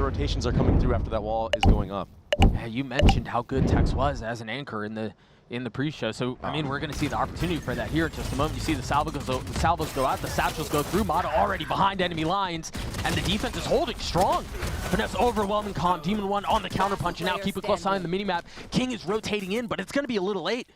rotations are coming through after that wall is going up. Yeah, you mentioned how good Tex was as an anchor in the pre-show, so I mean we're going to see the opportunity for that here in just a moment. You see the salvos go out, the satchels go through. Mata already behind enemy lines, and the defense is holding strong. Finesse overwhelming calm. Demon1 on the counterpunch, and now keep a close eye on the minimap. King is rotating in, but it's going to be a little late.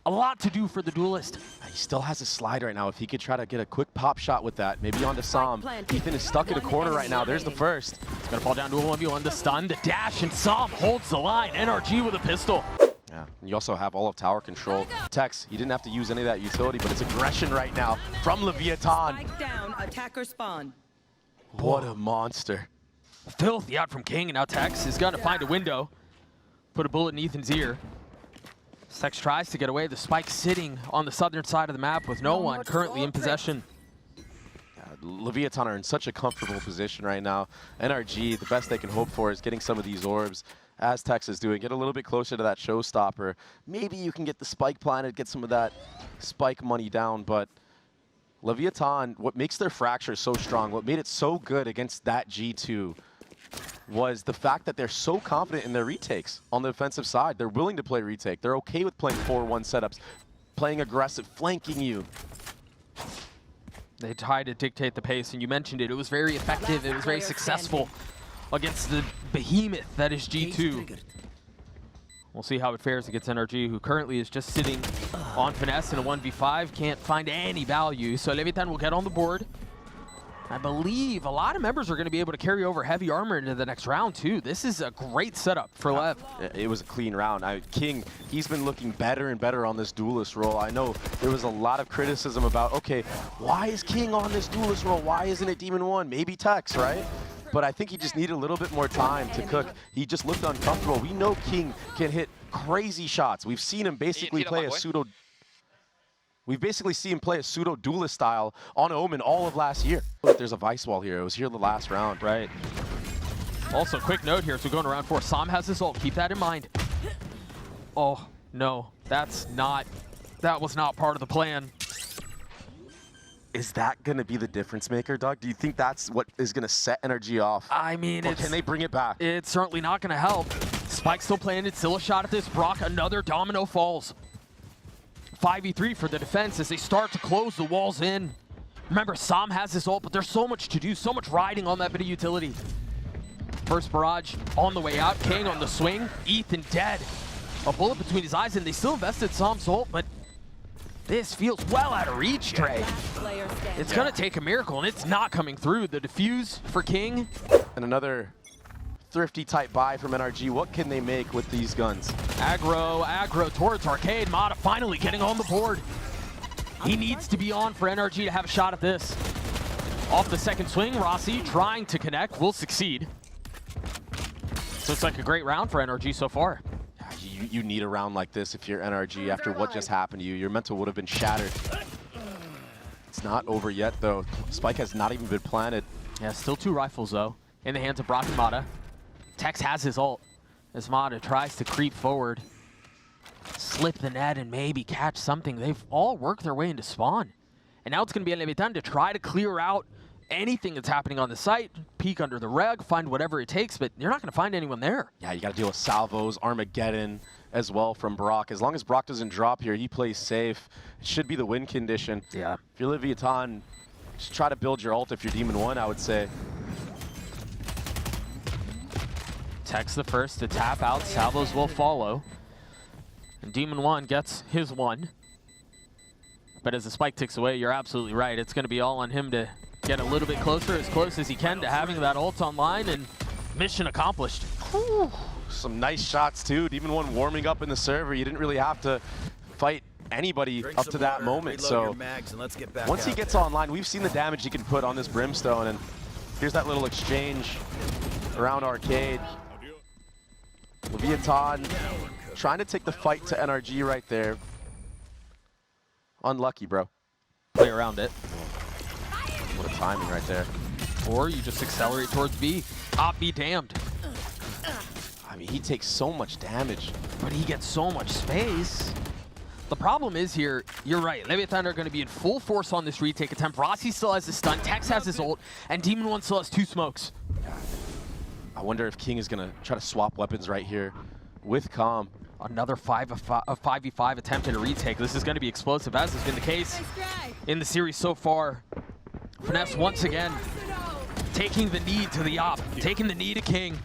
A lot to do for the duelist. He still has a slide right now. If he could try to get a quick pop shot with that, maybe onto Sam. Ethan is stuck in a corner right now. There's the first. It's going to fall down to a 1v1. The stun, the dash, and Sam holds the line. NRG with a pistol. Yeah, and you also have all of tower control. Tex, he didn't have to use any of that utility, but it's aggression right now from LEVIATAN. Spike down, attacker spawn. What a monster. Filthy out from King, and now Tex is going to find a window. Put a bullet in Ethan's ear. Tex tries to get away. The spike sitting on the southern side of the map with no one currently in possession. LEVIATAN are in such a comfortable position right now. NRG, the best they can hope for is getting some of these orbs, as Tex is doing. Get a little bit closer to that showstopper. Maybe you can get the spike planted, get some of that spike money down, but LEVIATAN, what makes their fracture so strong, what made it so good against that G2 was the fact that they're so confident in their retakes on the defensive side. They're willing to play retake. They're okay with playing 4-1 setups, playing aggressive, flanking you. They try to dictate the pace, and you mentioned it. It was very effective. It was very successful against the behemoth that is G2. We'll see how it fares against NRG, who currently is just sitting on finesse in a 1v5. Can't find any value, so LEVIATAN will get on the board. I believe a lot of members are going to be able to carry over heavy armor into the next round, too. This is a great setup for Lev. It was a clean round. King, he's been looking better and better on this duelist role. I know there was a lot of criticism about, okay, why is King on this duelist role? Why isn't it Demon1? Maybe Tex, right? But I think he just needed a little bit more time to cook. He just looked uncomfortable. We know King can hit crazy shots. We've seen him basically play a pseudo... We've basically seen him play a pseudo-duelist style on Omen all of last year. There's a Vice wall here. It was here the last round. Right. Also, quick note here as we're going around 4. Sam has his ult. Keep that in mind. Oh, no. That was not part of the plan. Is that going to be the difference maker, Doug? Do you think that's what is going to set NRG off? I mean, or can they bring it back? It's certainly not going to help. Spike still playing it. Still a shot at this. Brock, another domino falls. 5v3 for the defense as they start to close the walls in. Remember, Sam has his ult, but there's so much to do, so much riding on that bit of utility. First barrage on the way out. King on the swing. Ethan dead. A bullet between his eyes, and they still invested Sam's ult, but this feels well out of reach, Trey. It's going to take a miracle, and it's not coming through. The defuse for King. And another thrifty type buy from NRG. What can they make with these guns? Aggro towards Arcade. Mata finally getting on the board. He needs to be on for NRG to have a shot at this. Off the second swing, Rossi trying to connect, will succeed. So it's like a great round for NRG so far. You need a round like this if you're NRG after what just happened to you. Your mental would have been shattered. It's not over yet, though. Spike has not even been planted. Yeah, still 2 rifles, though, in the hands of Brock and Mata. Tex has his ult as Mata tries to creep forward, slip the net, and maybe catch something. They've all worked their way into spawn. And now it's going to be LEVIATAN to try to clear out anything that's happening on the site, peek under the reg, find whatever it takes, but you're not going to find anyone there. Yeah, you got to deal with salvos, Armageddon as well from Brock. As long as Brock doesn't drop here, he plays safe. It should be the win condition. Yeah. If you're LEVIATAN, just try to build your ult if you're Demon1, I would say. Tex the first to tap out, salvos will follow. And Demon1 gets his one. But as the spike ticks away, you're absolutely right. It's going to be all on him to get a little bit closer, as close as he can to having that ult online, and mission accomplished. Whew. Some nice shots too. Demon1 warming up in the server. You didn't really have to fight anybody up to that moment. So once he gets online, we've seen the damage he can put on this Brimstone, and here's that little exchange around Arcade. LEVIATAN trying to take the fight to NRG right there. Unlucky, bro. Play around it. What a timing right there. Or you just accelerate towards B. Op be damned. I mean, he takes so much damage. But he gets so much space. The problem is here, you're right, LEVIATAN are going to be in full force on this retake attempt. Rossi still has his stun, Tex has his ult, and Demon1 still has 2 smokes. I wonder if King is going to try to swap weapons right here with Calm. Another 5v5 attempt at a retake. This is going to be explosive, as has been the case in the series so far. Finesse once again taking the knee to the op, taking the knee to King.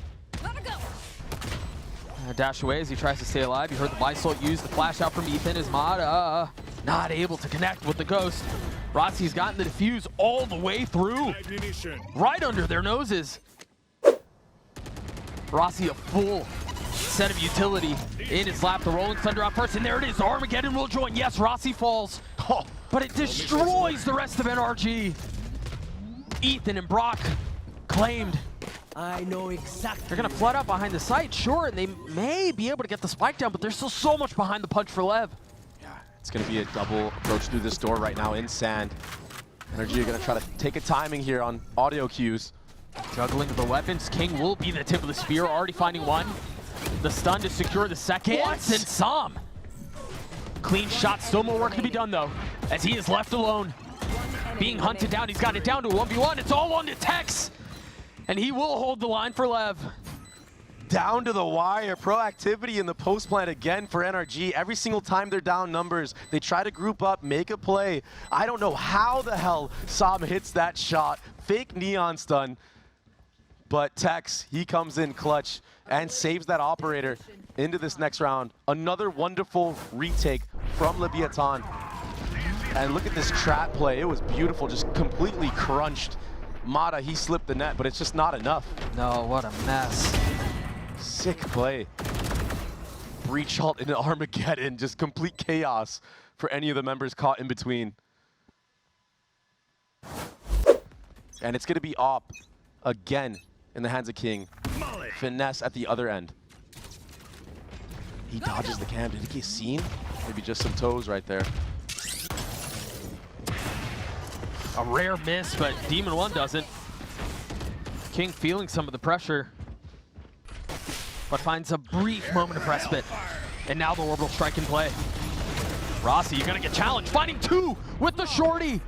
Dash away as he tries to stay alive. You heard the Visalt use the flash out from Ethan as Mata not able to connect with the Ghost. Rossi's gotten the defuse all the way through, right under their noses. Rossi a full set of utility in his lap. The Rolling Thunder out first, and there it is. Armageddon will join. Yes, Rossi falls, but it destroys the rest of NRG. Ethan and Brock claimed. I know exactly. They're gonna flood out behind the site, sure, and they may be able to get the spike down, but there's still so much behind the punch for Lev. Yeah, it's gonna be a double approach through this door right now in sand. NRG are gonna try to take a timing here on audio cues. Juggling the weapons, King will be the tip of the spear, already finding one. The stun to secure the second, and Sam. Clean shot, still more work to be done though, as he is left alone. Being hunted down, he's got it down to a 1v1, it's all on to Tex. And he will hold the line for Lev. Down to the wire. Proactivity in the post plant again for NRG. Every single time they're down numbers, they try to group up, make a play. I don't know how the hell Sam hits that shot. Fake neon stun. But Tex, he comes in clutch and saves that operator into this next round. Another wonderful retake from LEVIATAN. And look at this trap play. It was beautiful, just completely crunched. Mata, he slipped the net, but it's just not enough. No, what a mess. Sick play. Breach halt into Armageddon, just complete chaos for any of the members caught in between. And it's gonna be op again in the hands of King. Finesse at the other end. He dodges the cam. Did he get seen? Maybe just some toes right there. A rare miss, but Demon1 doesn't. King feeling some of the pressure, but finds a brief moment of respite. And now the orbital strike in play. Rossi, you're gonna get challenged, finding two with the shorty.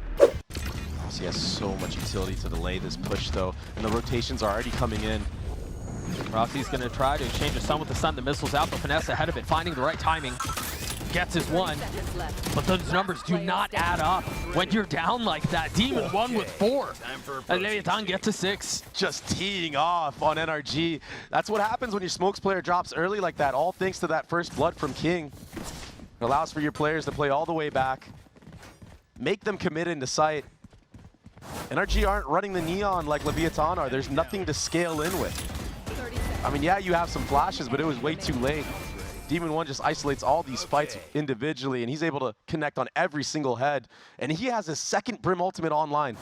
Rossi has so much utility to delay this push though, and the rotations are already coming in. Rossi's gonna try to exchange a stun with the stun. The missile's out, but Finesse ahead of it, finding the right timing. Gets his one, but those numbers do not add up when you're down like that. Demon1 with 4, and LEVIATAN gets a 6. Just teeing off on NRG. That's what happens when your smokes player drops early like that, all thanks to that first blood from King. It allows for your players to play all the way back, make them commit into sight. NRG aren't running the neon like LEVIATAN are. There's nothing to scale in with. I mean, yeah, you have some flashes, but it was way too late. Demon1 just isolates all these fights individually, and he's able to connect on every single head. And he has his second Brim ultimate online.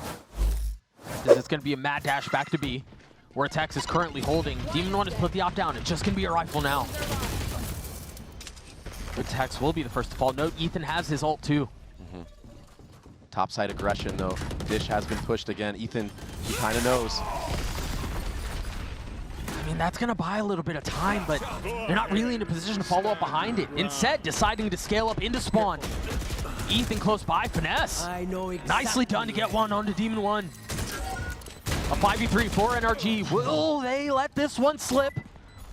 This is going to be a mad dash back to B, where Tex is currently holding. Demon1 has put the op down. It's just going to be a rifle now. But Tex will be the first to fall. Note, Ethan has his ult too. Topside aggression, though. Dish has been pushed again. Ethan, he kind of knows. I mean, that's going to buy a little bit of time, but they're not really in a position to follow up behind it. Instead, deciding to scale up into spawn. Ethan close by, Finesse. I know exactly. Nicely done to get one onto Demon1. A 5v3 for NRG. Will they let this one slip?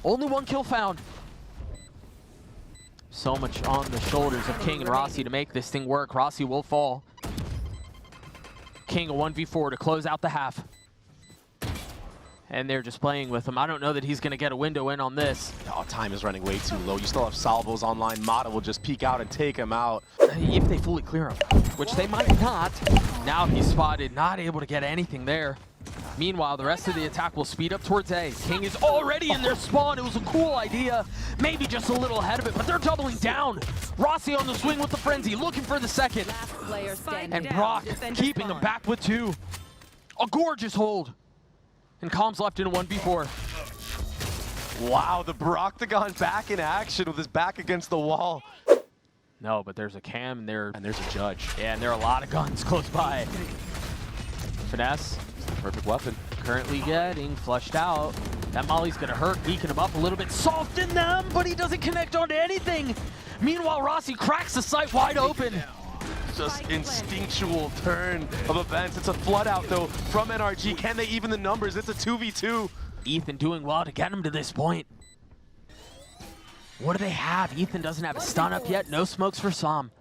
Only one kill found. So much on the shoulders of King and Rossi to make this thing work. Rossi will fall. King a 1v4 to close out the half. And they're just playing with him. I don't know that he's going to get a window in on this. Oh, time is running way too low. You still have salvos online. Mata will just peek out and take him out. If they fully clear him, which they might not. Now he's spotted, not able to get anything there. Meanwhile, the rest of the attack will speed up towards A. King is already in their spawn. It was a cool idea. Maybe just a little ahead of it, but they're doubling down. Rossi on the swing with the frenzy, looking for the second. And Brock keeping him back with 2. A gorgeous hold. And Calm's left in a 1v4. Wow, the Broctagon back in action with his back against the wall. No, but there's a cam and there's a judge. Yeah, and there are a lot of guns close by. Finesse. Perfect weapon. Currently getting flushed out. That molly's gonna hurt, weaken him up a little bit, soften them, but he doesn't connect onto anything. Meanwhile, Rossi cracks the site wide open. Just instinctual turn of events. It's a flood out though from NRG. Can they even the numbers? It's a 2v2. Ethan doing well to get him to this point. What do they have? Ethan doesn't have a stun up yet. No smokes for Sam.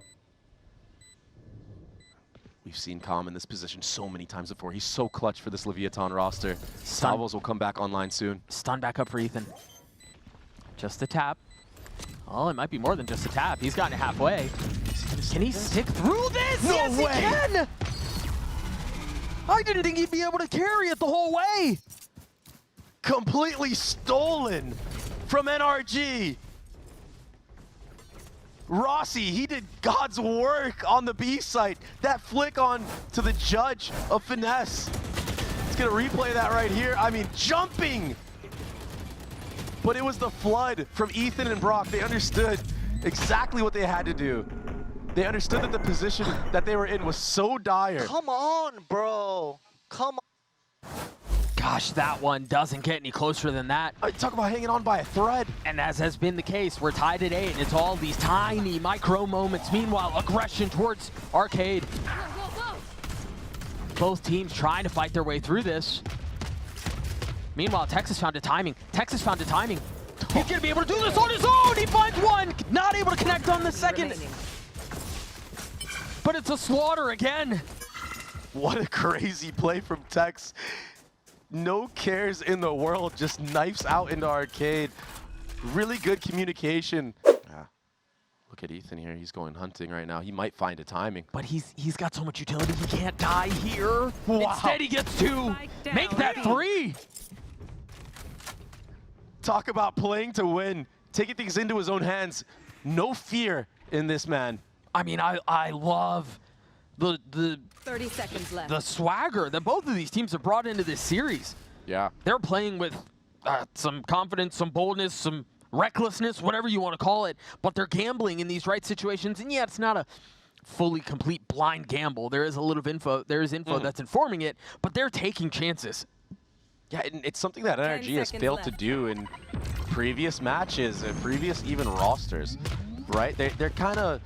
We've seen Calm in this position so many times before. He's so clutch for this Leviathan roster. Salvos will come back online soon. Stun back up for Ethan. Just a tap. Oh, it might be more than just a tap. He's gotten it halfway. Can he stick through this? No yes, way. He can! I didn't think he'd be able to carry it the whole way. Completely stolen from NRG. Rossi, he did God's work on the B site. That flick on to the judge of finesse. It's gonna replay that right here. I mean, jumping. But it was the flood from Ethan and Brock. They understood exactly what they had to do. They understood that the position that they were in was so dire. Come on, bro. Come on. Gosh, that one doesn't get any closer than that. Talk about hanging on by a thread. And as has been the case, we're tied at 8, and it's all these tiny micro moments. Meanwhile, aggression towards Arcade. Both teams trying to fight their way through this. Meanwhile, Texas found a timing. He's gonna be able to do this on his own. He finds one, not able to connect on the second. But it's a slaughter again. What a crazy play from Tex. No cares in the world, just knifes out into Arcade. Really good communication. Look at Ethan here, he's going hunting right now. He might find a timing. But he's got so much utility, he can't die here. Wow. Instead, he gets to make that 3. Talk about playing to win, taking things into his own hands. No fear in this man. I mean, I love the 30 seconds left. the swagger that both of these teams have brought into this series. Yeah. They're playing with some confidence, some boldness, some recklessness, whatever you want to call it, but they're gambling in these right situations. And yeah, it's not a fully complete blind gamble. There is a little info, that's informing it, but they're taking chances. Yeah, and it's something that NRG has failed to do in previous matches and previous even rosters, right? They're kind of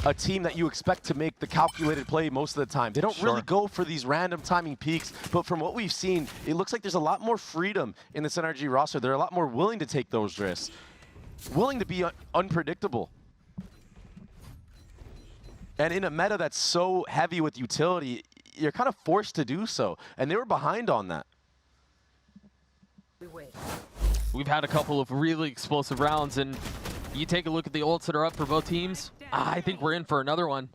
a team that you expect to make the calculated play most of the time. They don't really go for these random timing peaks, but from what we've seen, it looks like there's a lot more freedom in this NRG roster. They're a lot more willing to take those risks, willing to be unpredictable. And in a meta that's so heavy with utility, you're kind of forced to do so, and they were behind on that. We've had a couple of really explosive rounds, and you take a look at the ults that are up for both teams. I think we're in for another one.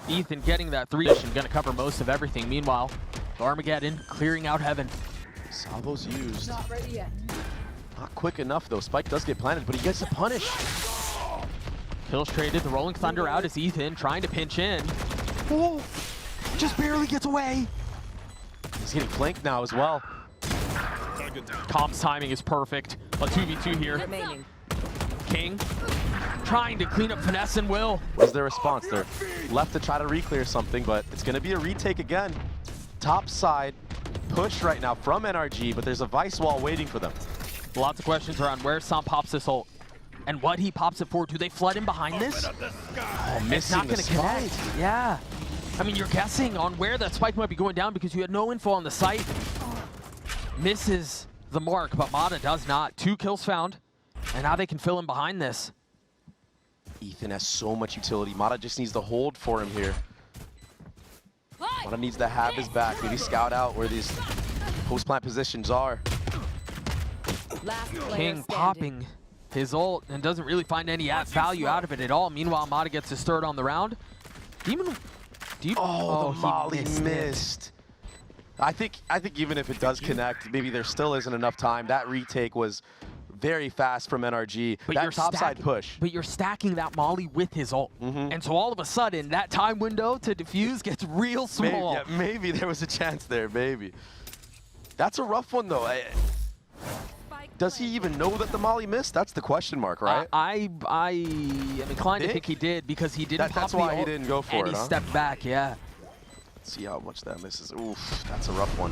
Ethan getting that 3, gonna cover most of everything. Meanwhile, Armageddon clearing out heaven. Salvo's used. Not ready yet. Not quick enough though. Spike does get planted, but he gets a punish. Kills traded, the Rolling Thunder out as Ethan trying to pinch in. Oh, just barely gets away. He's getting flanked now as well. Calm's timing is perfect. A 2v2 here. Remaining. King trying to clean up finesse and Will. What's their response? They're left to try to re-clear something, but it's going to be a retake again. Top side push right now from NRG, but there's a Vice wall waiting for them. Lots of questions around where Sam pops this ult and what he pops it for. Do they flood in behind this? Oh, It's missing not the going to connect. spike. Yeah. I mean, you're guessing on where that spike might be going down because you had no info on the site. Misses the mark, but Mata does not. 2 kills found, and now they can fill in behind this. Ethan has so much utility. Mata just needs to hold for him here. Mata needs to have his back. Maybe scout out where these post-plant positions are. Last player King standing. popping his ult and doesn't really find any value out of it at all. Meanwhile, Mata gets his 3rd on the round. Demon, Oh, the he molly missed it. missed. I think even if it does connect, maybe there still isn't enough time. That retake was very fast from NRG. But that you're topside push. But you're stacking that molly with his ult. And so all of a sudden, that time window to defuse gets real small. Maybe there was a chance there, maybe. That's a rough one, though. Does he even know that the molly missed? That's the question mark, right? I am inclined to think he did because he didn't pop That's the why he ult didn't go for and it, he huh? stepped back, yeah. Let's see how much that misses. Oof, that's a rough one.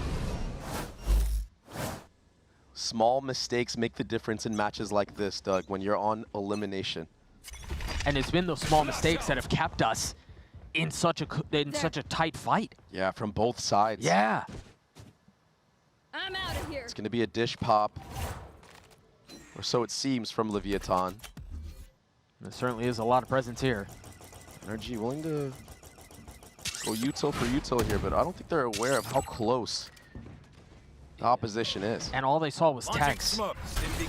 Small mistakes make the difference in matches like this, Doug, when you're on elimination. And it's been those small mistakes that have kept us in such a tight fight. Yeah, from both sides. Yeah. I'm out of here. It's going to be a dish pop, or so it seems from Leviathan. There certainly is a lot of presence here. NRG willing to go util for util here, but I don't think they're aware of how close the opposition is. And all they saw was Tex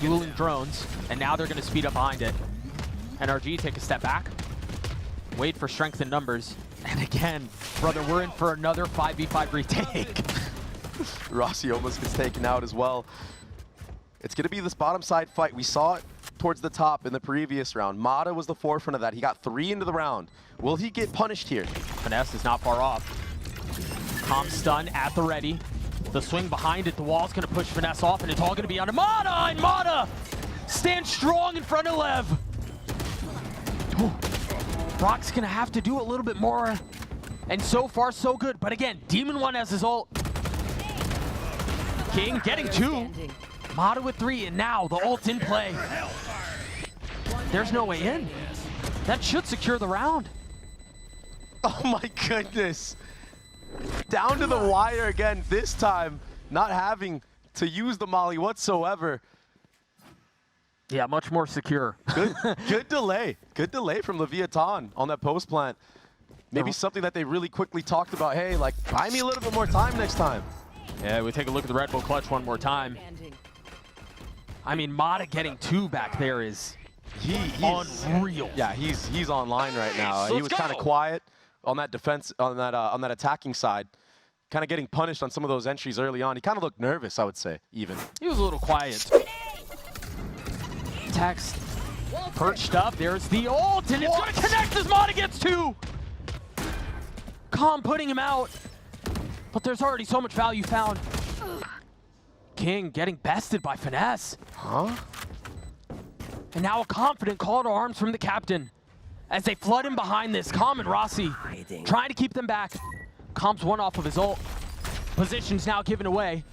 dueling drones, and now they're going to speed up behind it. NRG take a step back, wait for strength in numbers, and again, brother, we're in for another 5v5 retake. Rossi almost gets taken out as well. It's going to be this bottom side fight. We saw it towards the top in the previous round. Mata was the forefront of that. He got 3 into the round. Will he get punished here? Finesse is not far off. Calm stun at the ready. The swing behind it, the wall's going to push Finesse off, and it's all going to be on Mata, and Mata stands strong in front of Lev. Ooh. Brock's going to have to do a little bit more, and so far so good. But again, Demon1 has his ult. King getting 2. Mata with 3, and now the ult's in play. There's no way in. That should secure the round. Oh my goodness. Down to the wire again, this time not having to use the molly whatsoever. Yeah, much more secure. Good delay. Good delay from Leviathan on that post plant. Maybe something that they really quickly talked about. Hey, like, buy me a little bit more time next time. Yeah, we take a look at the Red Bull clutch one more time. I mean, Mata getting 2 back there is He's unreal. Yeah, he's online right now. Let's He was kind of go. quiet on that defense, on that attacking side. Kind of getting punished on some of those entries early on. He kind of looked nervous, I would say, even. He was a little quiet. Tex perched up. There's the ult, and it's going to connect as Mata gets 2. Calm putting him out, but there's already so much value found. King getting bested by Finesse. Huh? And now a confident call to arms from the captain as they flood him behind this. Calm and Rossi trying to keep them back. Calm's 1 off of his ult. Position's now given away.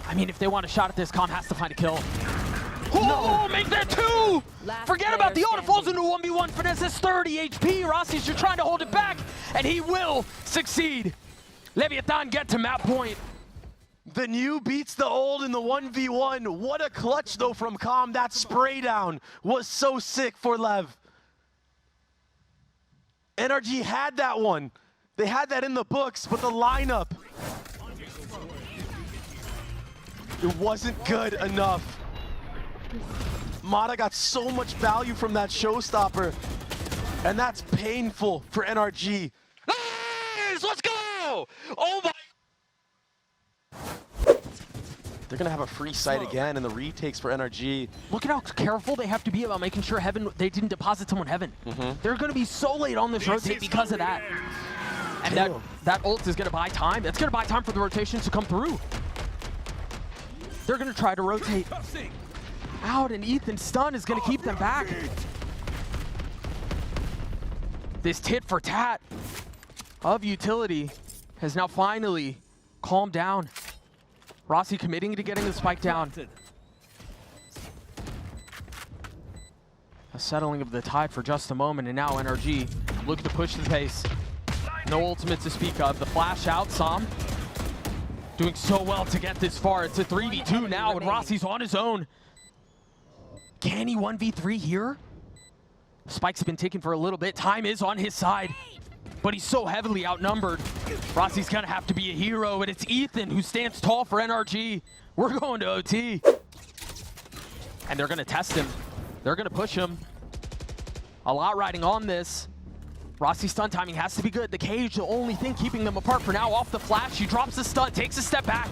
I mean, if they want a shot at this, Calm has to find a kill. Oh, make that 2! Forget about the ult. It falls into 1v1. Finesse is 30 HP. Rossi's just trying to hold it back, and he will succeed. Leviathan get to map point. The new beats the old in the 1v1. What a clutch, though, from Calm. That spray down was so sick for Lev. NRG had that one. They had that in the books, but the lineup, it wasn't good enough. Mata got so much value from that showstopper, and that's painful for NRG. Let's go! Oh my! They're gonna have a free sight again, and the retakes for NRG. Look at how careful they have to be about making sure Heaven, they didn't deposit someone Heaven. They're gonna be so late on this rotate because of that. And that ult is gonna buy time. That's gonna buy time for the rotations to come through. They're gonna try to rotate out, and Ethan's stun is gonna keep them back. This tit for tat of utility has now finally calmed down. Rossi committing to getting the spike down. A settling of the tide for just a moment, and now NRG looking to push the pace. No ultimate to speak of. The flash out, Sam doing so well to get this far. It's a 3v2 now, and Rossi's on his own. Can he 1v3 here? Spike's been taken for a little bit. Time is on his side, but he's so heavily outnumbered. Rossi's gonna have to be a hero, and it's Ethan who stands tall for NRG. We're going to OT. And they're gonna test him. They're gonna push him. A lot riding on this. Rossi's stun timing has to be good. The cage, the only thing keeping them apart for now. Off the flash, he drops the stun, takes a step back.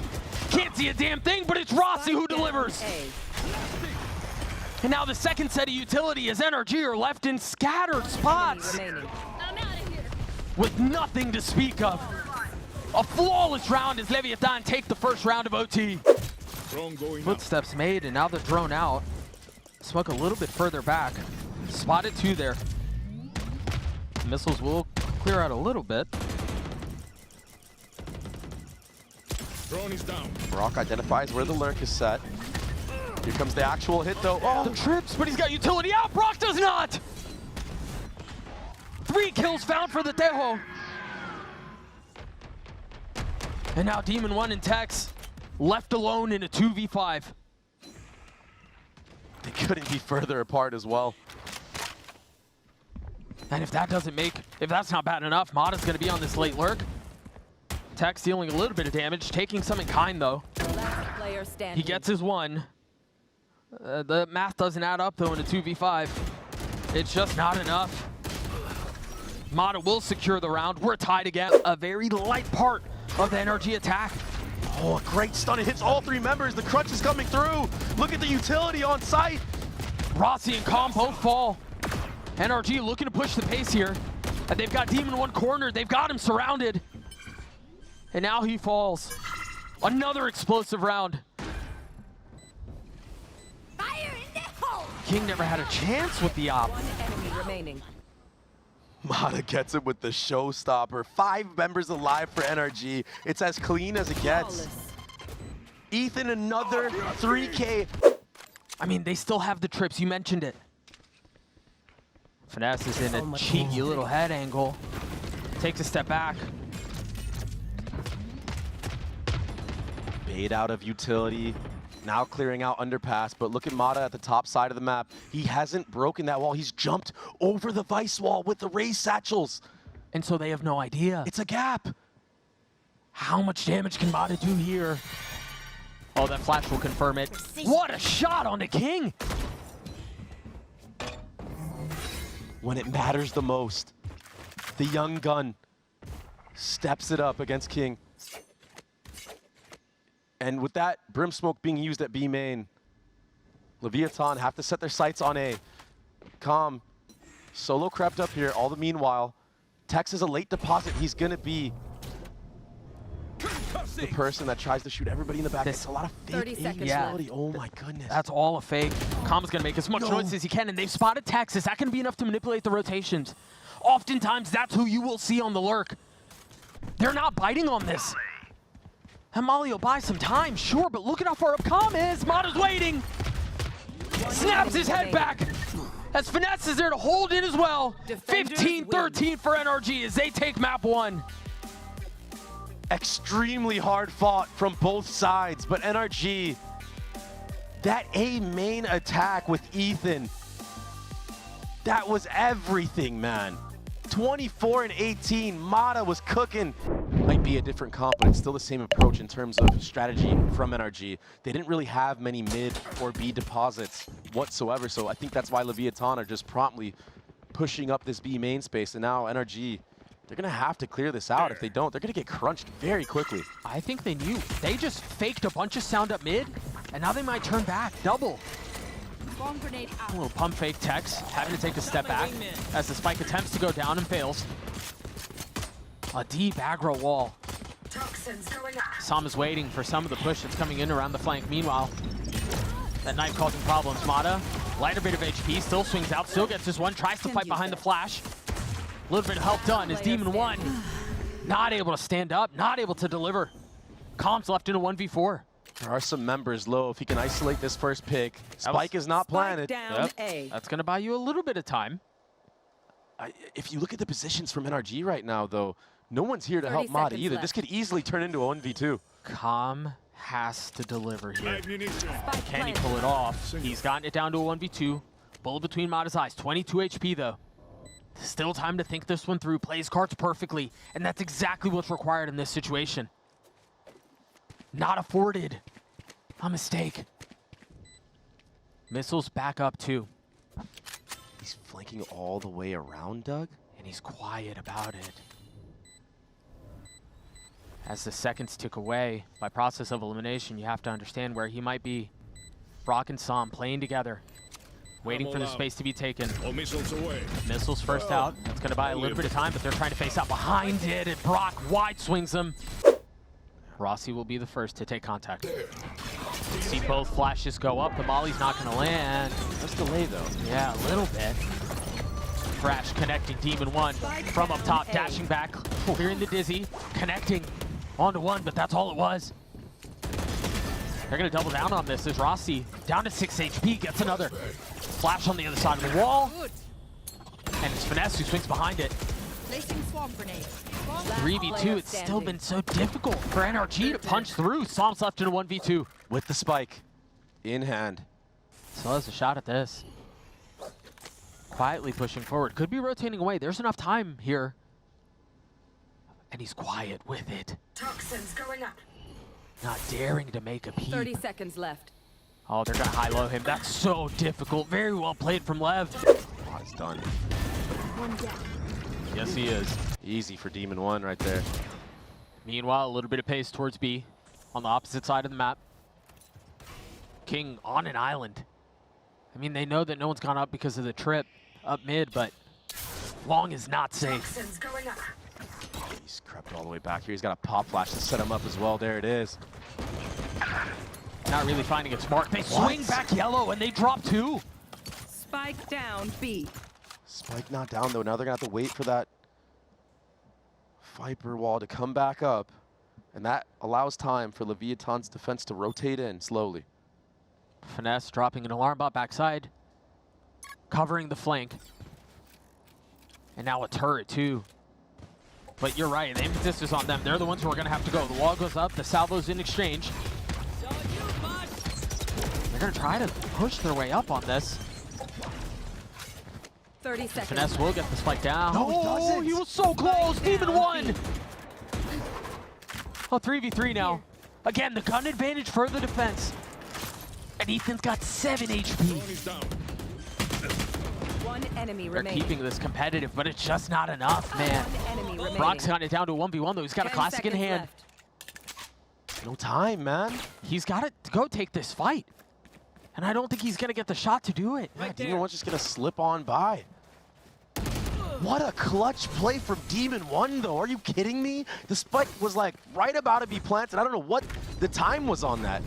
Can't see a damn thing, but it's Rossi who delivers. And now the second set of utility as NRG are left in scattered spots with nothing to speak of. A flawless round as Leviathan take the first round of OT. Footsteps made, and now they're drone out. Smoke a little bit further back. Spotted 2 there. Missiles will clear out a little bit. Drone is down. Brock identifies where the lurk is set. Here comes the actual hit, though. Oh, The trips, but he's got utility out. Brock does not. 3 kills found for the Tejo. And now Demon1 and Tex left alone in a 2v5. They couldn't be further apart as well. And if that's not bad enough, Mata's gonna be on this late lurk. Tex dealing a little bit of damage, taking some in kind though. Last player standing. He gets his one. The math doesn't add up though in a 2v5. It's just not enough. Mata will secure the round. We're tied again. A very light part of the NRG attack. Oh, a great stun. It hits all three members. The crunch is coming through. Look at the utility on site. Rossi and Calm both fall. NRG looking to push the pace here. And they've got Demon1 cornered. They've got him surrounded. And now he falls. Another explosive round. Fire in the hole. King never had a chance with the op. One enemy remaining. Mata gets it with the showstopper. 5 members alive for NRG. It's as clean as it gets. Flawless. Ethan, another 3K. I mean, they still have the trips. You mentioned it. Finesse is in a cheeky little head angle. Takes a step back. Bait out of utility. Now clearing out underpass, but look at Mata at the top side of the map. He hasn't broken that wall. He's jumped over the Vice wall with the raised satchels. And so they have no idea. It's a gap. How much damage can Mata do here? Oh, that flash will confirm it. What a shot on the King! When it matters the most, the young gun steps it up against King. And with that Brim Smoke being used at B main, LEVIATAN have to set their sights on A. Calm, solo crept up here all the meanwhile. Tex is a late deposit. He's gonna be the person that tries to shoot everybody in the back. It's a lot of 30 fake seconds utility. Oh my goodness. That's all a fake. Calm's gonna make as much noise as he can, and they've spotted Tex. Is that gonna be enough to manipulate the rotations? Oftentimes, that's who you will see on the lurk. They're not biting on this. And Molly will buy some time, sure, but look at how far up Calm is. Mata's waiting. Snaps his head back. As Finesse is there to hold in as well. 15-13 for NRG as they take map 1. Extremely hard fought from both sides, but NRG, that A main attack with Ethan, that was everything, man. 24 and 18, Mata was cooking. Might be a different comp, but it's still the same approach in terms of strategy from NRG. They didn't really have many mid or B deposits whatsoever, so I think that's why LEVIATAN are just promptly pushing up this B main space, and now NRG, they're gonna have to clear this out. If they don't, they're gonna get crunched very quickly. I think they knew. They just faked a bunch of sound up mid, and now they might turn back. Double. Bomb grenade out. A little pump fake Tex, having to take a step back as the spike attempts to go down and fails. A deep aggro wall. Sam is waiting for some of the push that's coming in around the flank. Meanwhile, that knife causing problems. Mata, lighter bit of HP, still swings out, still gets this one, tries to fight behind the flash. A little bit of help done as Demon1 not able to stand up, not able to deliver. Calm's left in a 1v4. There are some members low. If he can isolate this first pick, Spike is not planted. Down A. That's going to buy you a little bit of time. If you look at the positions from NRG right now, though, no one's here to 30 help Mata seconds either. left. This could easily turn into a 1v2. Calm has to deliver here. Ammunition. Spike Can he planted. pull it off? He's gotten it down to a 1v2. Bullet between Mata's eyes. 22 HP, though. Still time to think this one through. Plays cards perfectly, and that's exactly what's required in this situation. Not afforded. A mistake. Missiles back up, too. He's flanking all the way around, Doug. And he's quiet about it. As the seconds tick away, by process of elimination, you have to understand where he might be. Brock and Sam playing together, waiting for the space to be taken. All missiles away. Missiles first out. That's going to buy a little bit of time, but they're trying to face out behind it, and Brock wide swings them. Rossi will be the first to take contact. See both flashes go up. The molly's not going to land. Let's delay, though. Yeah, a little bit. Thrash connecting Demon1 from up top, dashing back, clearing the dizzy, connecting onto one, but that's all it was. They're going to double down on this as Rossi, down to 6 HP, gets another. Flash on the other side of the wall. And it's Finesse who swings behind it. Placing swarm grenade. 3v2, it's still been so difficult for NRG to punch through. Psalm's left in a 1v2. With the spike in hand. So has a shot at this. Quietly pushing forward. Could be rotating away. There's enough time here. And he's quiet with it. Toxins going up. Not daring to make a peep. 30 seconds left. Oh, they're gonna high-low him. That's so difficult. Very well played from Lev. Oh, it's done. One down. Yes, he is. Easy for Demon1 right there. Meanwhile, a little bit of pace towards B on the opposite side of the map. King on an island. I mean, they know that no one's gone up because of the trip up mid, but long is not safe. Toxins going up. He's crept all the way back here. He's got a pop flash to set him up as well. There it is. Not really finding it smart. They swing back yellow and they drop 2. Spike down B. Spike not down though. Now they're gonna have to wait for that Viper wall to come back up. And that allows time for Leviatan's defense to rotate in slowly. Finesse dropping an alarm bot backside. Covering the flank. And now a turret too. But you're right, the impetus is on them. They're the ones who are gonna have to go. The wall goes up, the salvo's in exchange. They're gonna try to push their way up on this. 30 seconds. Finesse will get the spike down. No, he doesn't. He was so close. Demon1. Oh, 3v3 now. Again, the gun advantage for the defense. And Ethan's got 7 HP. Drone is down. One enemy They're remaining. keeping this competitive, but it's just not enough, man. One enemy remaining. Brock's got it down to 1v1 though. He's got a 10 classic in seconds hand. left. No time, man. He's got to go take this fight. And I don't think he's going to get the shot to do it. Yeah, Demon1's just gonna slip on by. What a clutch play from Demon1 though. Are you kidding me? The spike was like right about to be planted. I don't know what the time was on that.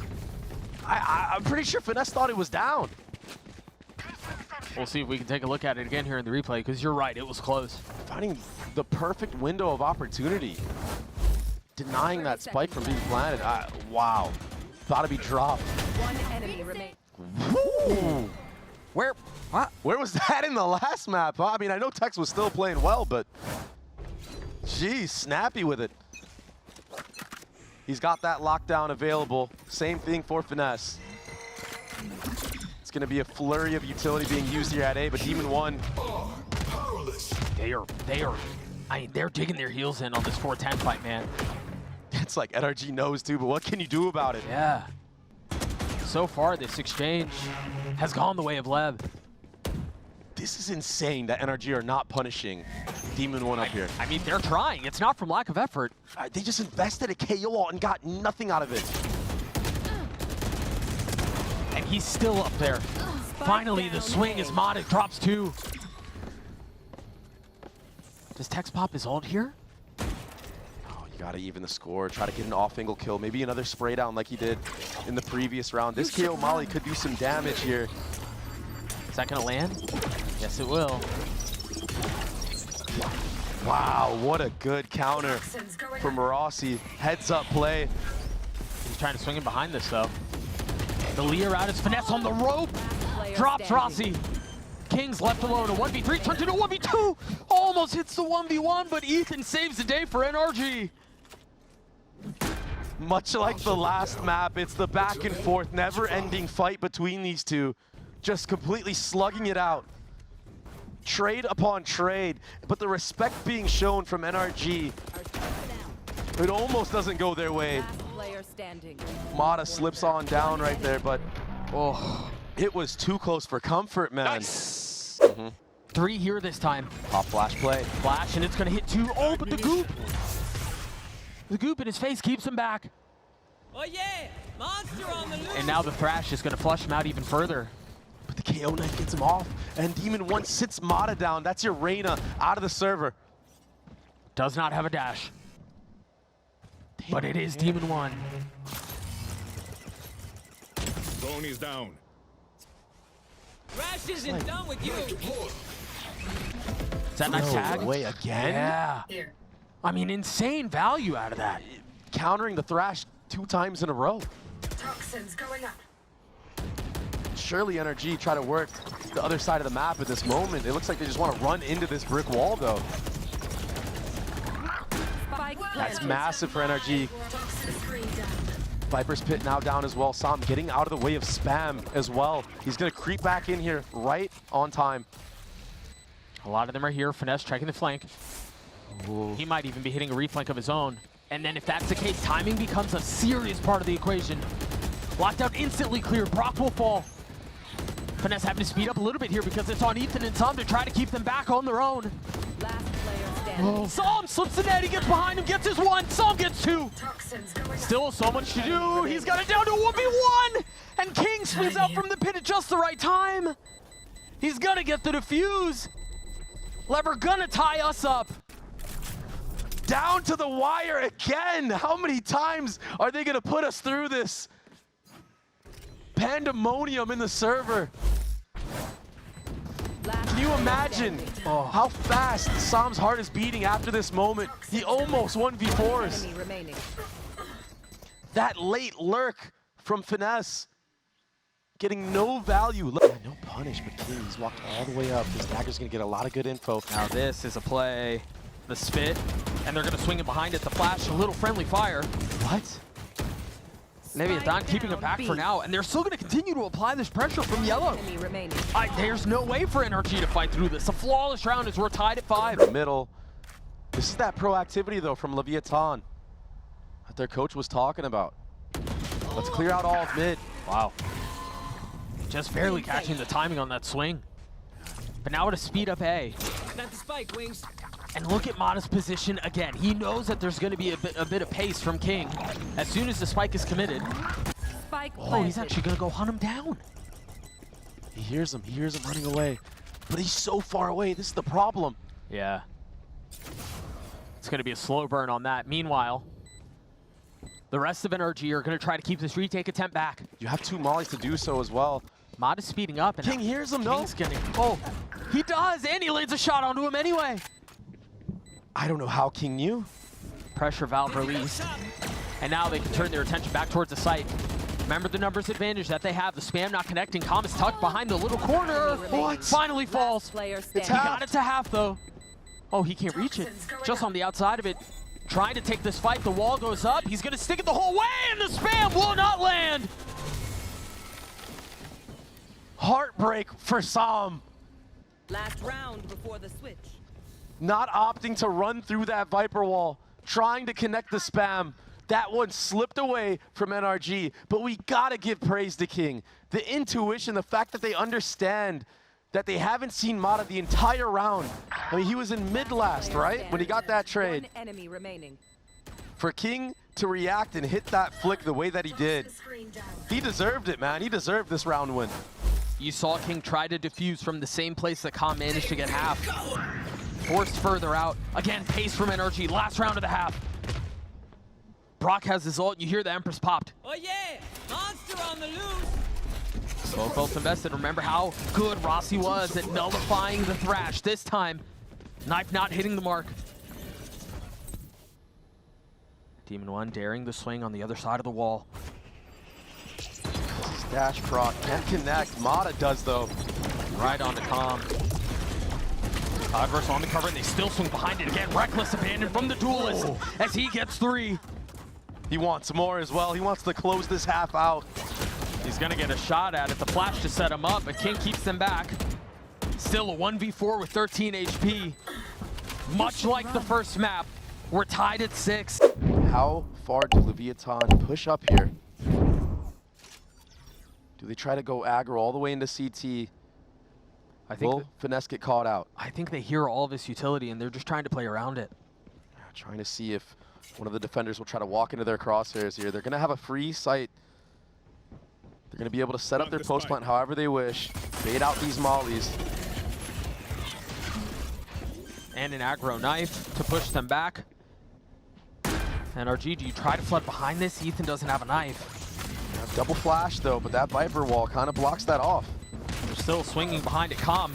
I'm pretty sure Finesse thought it was down. We'll see if we can take a look at it again here in the replay, because you're right, it was close. Finding the perfect window of opportunity. Denying that spike from being planted. Wow. Thought to be dropped. One enemy remaining. Woo! Where Where was that in the last map? Huh? I mean, I know Tex was still playing well, but geez, snappy with it. He's got that lockdown available. Same thing for Finesse. It's going to be a flurry of utility being used here at A, but Demon1. I mean, they're digging their heels in on this 4-10 fight, man. It's like NRG knows too, but what can you do about it? Yeah. So far, this exchange has gone the way of Lev. This is insane that NRG are not punishing Demon1 up here. I mean, they're trying. It's not from lack of effort. They just invested a KO ult and got nothing out of it. And he's still up there. Finally, the swing is modded. Drops 2. Does Tex pop his ult here? Oh, you gotta even the score. Try to get an off-angle kill. Maybe another spray down like he did in the previous round. This KO Molly could do some damage here. Is that gonna land? Yes, it will. Wow, what a good counter from Rossi. Heads up play. He's trying to swing in behind this, though. The Lear out is Finesse on the rope. Drops Rossi. King's left alone. A 1v3 turns into a 1v2. Almost hits the 1v1, but Ethan saves the day for NRG. Much like the last map, it's the back and forth, never-ending fight between these two. Just completely slugging it out. Trade upon trade, but the respect being shown from NRG, it almost doesn't go their way. Last player standing. Mata slips on down right there, but oh, it was too close for comfort, man. Nice. 3 here this time. Pop flash play. Flash, and it's gonna hit 2. Oh, but the goop! The goop in his face keeps him back. Oh yeah! Monster on the loose! And now the Thrash is gonna flush him out even further. But the KO knife gets him off, and Demon1 sits Mata down. That's your Reyna out of the server. Does not have a dash. But it is Demon1. Drone is down. Rash isn't done with you! Is that nice tag? Way again? Yeah. I mean, insane value out of that. Countering the Thrash 2 times in a row. Toxins going up. Surely NRG try to work the other side of the map at this moment. It looks like they just want to run into this brick wall, though. That's massive for NRG. Toxin screen down. Viper's Pit now down as well. Sam getting out of the way of spam as well. He's going to creep back in here right on time. A lot of them are here. Finesse checking the flank. Ooh. He might even be hitting a reflank of his own. And then if that's the case, timing becomes a serious part of the equation. Lockdown instantly cleared. Brock will fall. Finesse having to speed up a little bit here because it's on Ethan and Sam to try to keep them back on their own. Last player standing. Sam slips the net. He gets behind him, gets his one. Sam gets two. Toxins going up. Still so much to do. He's got it down to a 1v1. And King swings out from the pit at just the right time. He's going to get the defuse. Lever gonna tie us up. Down to the wire again. How many times are they going to put us through this pandemonium in the server? Can you imagine how fast Sam's heart is beating after this moment? He almost 1v4s. Enemy remaining. That late lurk from Finesse. Getting no value. Look, no punish, but King, he's walked all the way up. This dagger's going to get a lot of good info. Now this is a play. The spit. And they're going to swing it behind it. The flash, a little friendly fire. What? LEVIATAN keeping it down, back B. for now. And they're still going to continue to apply this pressure from yellow. Enemy remaining. There's no way for NRG to fight through this. A flawless round as we're tied at 5. Middle. This is that proactivity, though, from LEVIATAN that their coach was talking about. Let's clear out all of mid. Wow. Just barely catching the timing on that swing. But now at a speed up A. Plant the spike, Wings. And look at Mata's position again. He knows that there's going to be a bit of pace from King. As soon as the spike is committed. Spike Oh, he's planted. actually going to go hunt him down. He hears him running away. But he's so far away. This is the problem. Yeah. It's going to be a slow burn on that. Meanwhile, the rest of NRG are going to try to keep this retake attempt back. You have 2 mollies to do so as well. Mata's speeding up. And King hears him, no? King's gonna, oh, he does, and he lands a shot onto him anyway. I don't know how King knew. Pressure valve released. And now they can turn their attention back towards the site. Remember the numbers advantage that they have. The spam not connecting. Calm is tucked behind the little corner. What? Finally falls. Player He standing. got it to half, though. Oh, he can't reach it. Just on the outside of it. Trying to take this fight. The wall goes up. He's going to stick it the whole way, and the spam will not land. Heartbreak for Sam. Last round before the switch. Not opting to run through that Viper wall. Trying to connect the spam. That one slipped away from NRG. But we got to give praise to King. The intuition, the fact that they understand that they haven't seen Mata the entire round. I mean, he was in mid last, right? When he got that trade. One enemy remaining. For King to react and hit that flick the way that he did, Toxin screen down. he deserved it, man. He deserved this round win. You saw King try to defuse from the same place that Calm managed to get half. Forced further out. Again, pace from NRG. Last round of the half. Brock has his ult. You hear the Empress popped. Oh yeah! Monster on the loose! Both ults invested. Remember how good Rossi was at nullifying the Thrash. This time, knife not hitting the mark. Demon1 daring the swing on the other side of the wall. Dash proc can't connect. Mata does though. Right on the Calm. Converse on the cover, and they still swing behind it again. Reckless abandon from the duelist as he gets 3. He wants more as well. He wants to close this half out. He's gonna get a shot at it. The flash to set him up, but King keeps them back. Still a 1v4 with 13 HP. Much like the first map, we're tied at 6. How far do LEVIATAN push up here? Do they try to go aggro all the way into CT? I think Will Finesse get caught out? I think they hear all of his utility and they're just trying to play around it. Trying to see if one of the defenders will try to walk into their crosshairs here. They're going to have a free site. They're going to be able to set up their post plant however they wish. Bait out these mollies. And an aggro knife to push them back. NRG, do you try to flood behind this? Ethan doesn't have a knife. Double flash though, but that Viper wall kind of blocks that off. They're still swinging behind it. Calm.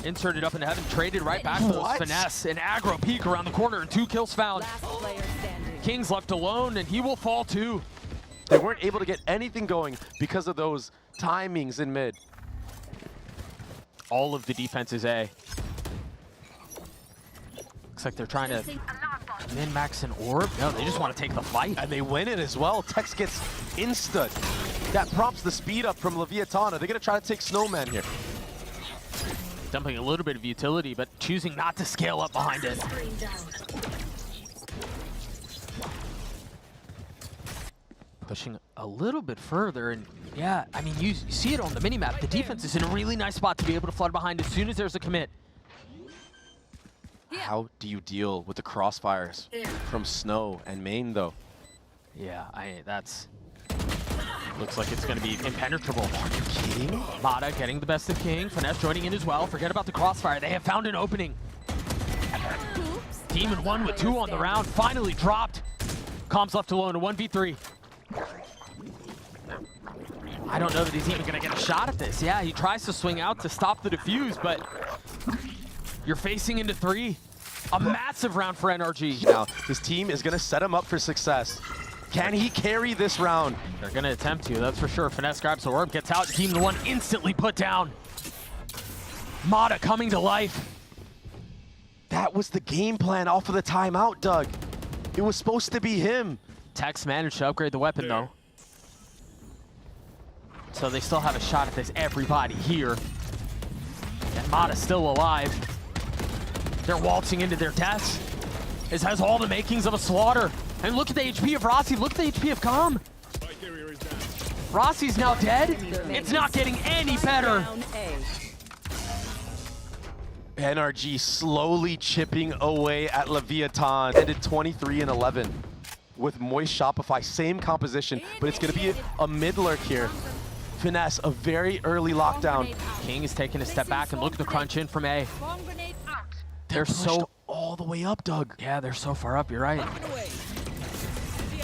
Inserted up into heaven, traded right back to those What? Finesse. An aggro peek around the corner and 2 kills found. Last player standing. King's left alone and he will fall too. They weren't able to get anything going because of those timings in mid. All of the defense is A. Looks like they're trying to min-max an orb? No, they just want to take the fight. And they win it as well. Tex gets insta. That prompts the speed up from LEVIATAN. Are they going to try to take Snowman here? Dumping a little bit of utility, but choosing not to scale up behind it. Screen down. Pushing a little bit further, and yeah, I mean, you see it on the minimap. The defense is in a really nice spot to be able to flood behind as soon as there's a commit. How do you deal with the crossfires from Snow and Main, though? Yeah, that's... Looks like it's going to be impenetrable. Are you kidding me? Mata getting the best of King. Finesse joining in as well. Forget about the crossfire. They have found an opening. Demon1 with 2 on the round. Finally dropped. Comms left alone, a 1v3. I don't know that he's even going to get a shot at this. Yeah, he tries to swing out to stop the defuse, but you're facing into 3. A massive round for NRG. Now, his team is going to set him up for success. Can he carry this round? They're going to attempt to, that's for sure. Finesse grabs the orb, gets out. Demon1 instantly put down. Mata coming to life. That was the game plan off of the timeout, Doug. It was supposed to be him. Tex managed to upgrade the weapon, though. So they still have a shot at this. Everybody here. And Mata's still alive. They're waltzing into their deaths. This has all the makings of a slaughter. And look at the HP of Rossi. Look at the HP of Com. Rossi's now dead. It's not getting any better. Round A. NRG slowly chipping away at LEVIATAN. Ended 23-11 with Moist Shopify. Same composition, but it's going to be a mid lurk here. Finesse, a very early lockdown. King is taking a step back and look at the crunch in from A. Bomb grenade out. They're so... all the way up, Doug. Yeah, they're so far up, you're right. Get away.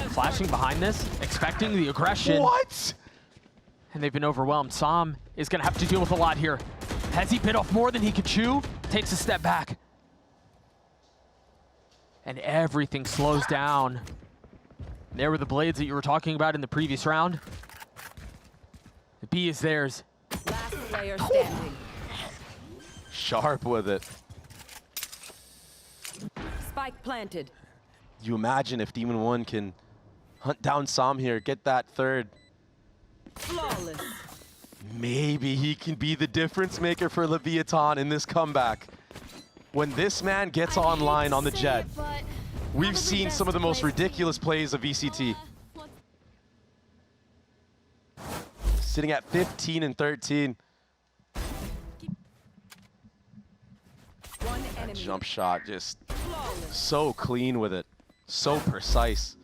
Flashing behind this, expecting the aggression. What? And they've been overwhelmed. Sam is going to have to deal with a lot here. Has he bit off more than he could chew? Takes a step back. And everything slows down. There were the blades that you were talking about in the previous round. The B is theirs. Last player standing. Sharp with it. Spike planted. You imagine if Demon1 can hunt down Sam here, get that third. Flawless. Maybe he can be the difference maker for LEVIATAN in this comeback. When this man gets online on the Jett, we've seen some of the most ridiculous plays of VCT. Sitting at 15-13. One enemy. Jump shot, just Flawless. so clean with it. So precise.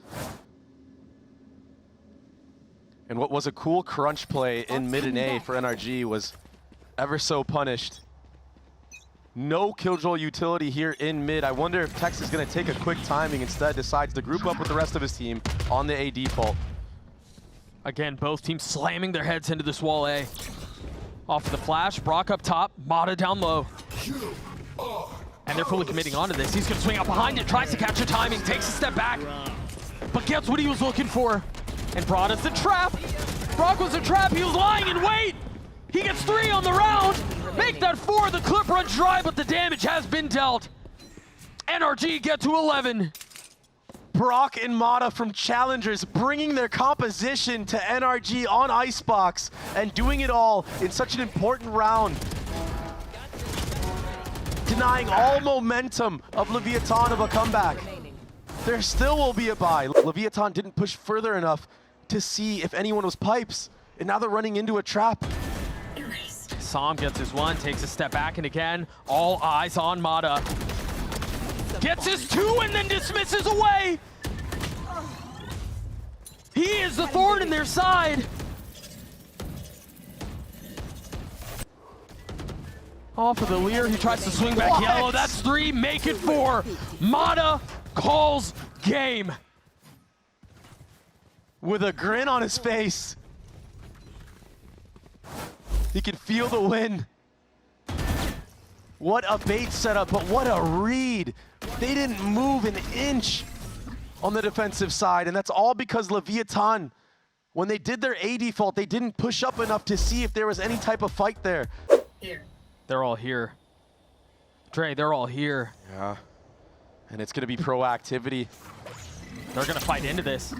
And what was a cool crunch play in mid and A for NRG was ever so punished. No Killjoy utility here in mid. I wonder if Tex is going to take a quick timing, instead decides to group up with the rest of his team on the A default. Again, both teams slamming their heads into this wall A. Off the flash, Brock up top, Mata down low. And they're fully committing onto this. He's going to swing out behind it, tries to catch a timing, takes a step back, but gets what he was looking for. And brought us the trap. Brock was a trap, he was lying in wait. He gets 3 on the round. Make that 4, the clip runs dry, but the damage has been dealt. NRG get to 11. Brock and Mata from Challengers bringing their composition to NRG on Icebox and doing it all in such an important round. Denying all momentum of LEVIATAN of a comeback. There still will be a buy. LEVIATAN didn't push further enough to see if anyone was pipes, and now they're running into a trap. Sam gets his 1, takes a step back, and again, all eyes on Mata. Gets his 2 and then dismisses away. He is the thorn in their side. Off of the Lear, he tries to swing back yellow. That's 3, make it 4. Mata calls game. With a grin on his face. He can feel the win. What a bait setup, but what a read. They didn't move an inch on the defensive side, and that's all because LEVIATAN, when they did their A default, they didn't push up enough to see if there was any type of fight there. They're all here. Dre, they're all here. Yeah. And it's going to be proactivity. They're going to fight into this.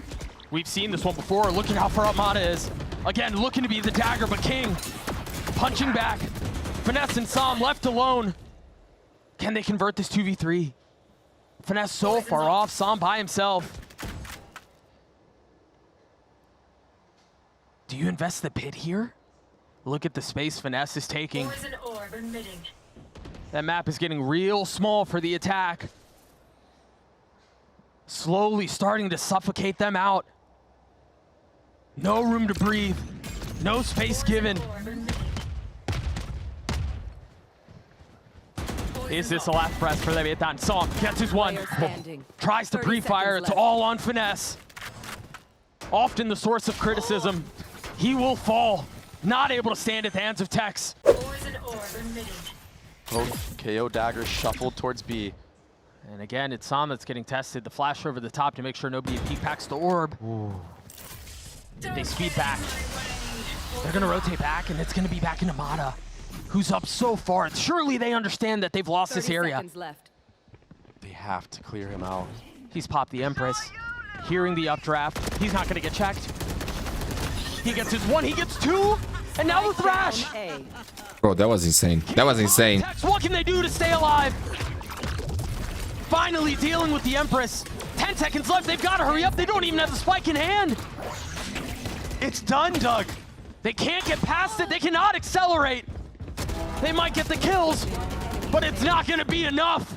We've seen this one before. Look at how far up Mata is. Again, looking to be the dagger, but King punching back. Finesse and Sam left alone. Can they convert this 2v3? Finesse so far off, Sam by himself. Do you invest the pit here? Look at the space Finesse is taking. Poison orb emitting. That map is getting real small for the attack. Slowly starting to suffocate them out. No room to breathe. No space given. Orb emitting. Is this the last press for LEVIATAN? Sam gets his one. Player standing. Tries to 30 pre-fire. seconds It's left. all on Finesse. Often the source of criticism. He will fall. Not able to stand at the hands of Tex. Poison orb emitting. Both KO daggers shuffled towards B. And again, it's Sam that's getting tested. The flash over the top to make sure nobody peek packs the orb. They speed back. They're going to rotate back, and it's going to be back into Mata, who's up so far. Surely they understand that they've lost this 30 area. seconds left. They have to clear him out. He's popped the Empress. Hearing the updraft. He's not going to get checked. He gets his one, he gets two, and now the Thrash. Down A. Bro, that was insane. That was insane. Tex, what can they do to stay alive? Finally dealing with the Empress. 10 seconds left, they've got to hurry up. They don't even have the spike in hand. It's done, Doug. They can't get past it, they cannot accelerate. They might get the kills, but it's not gonna be enough.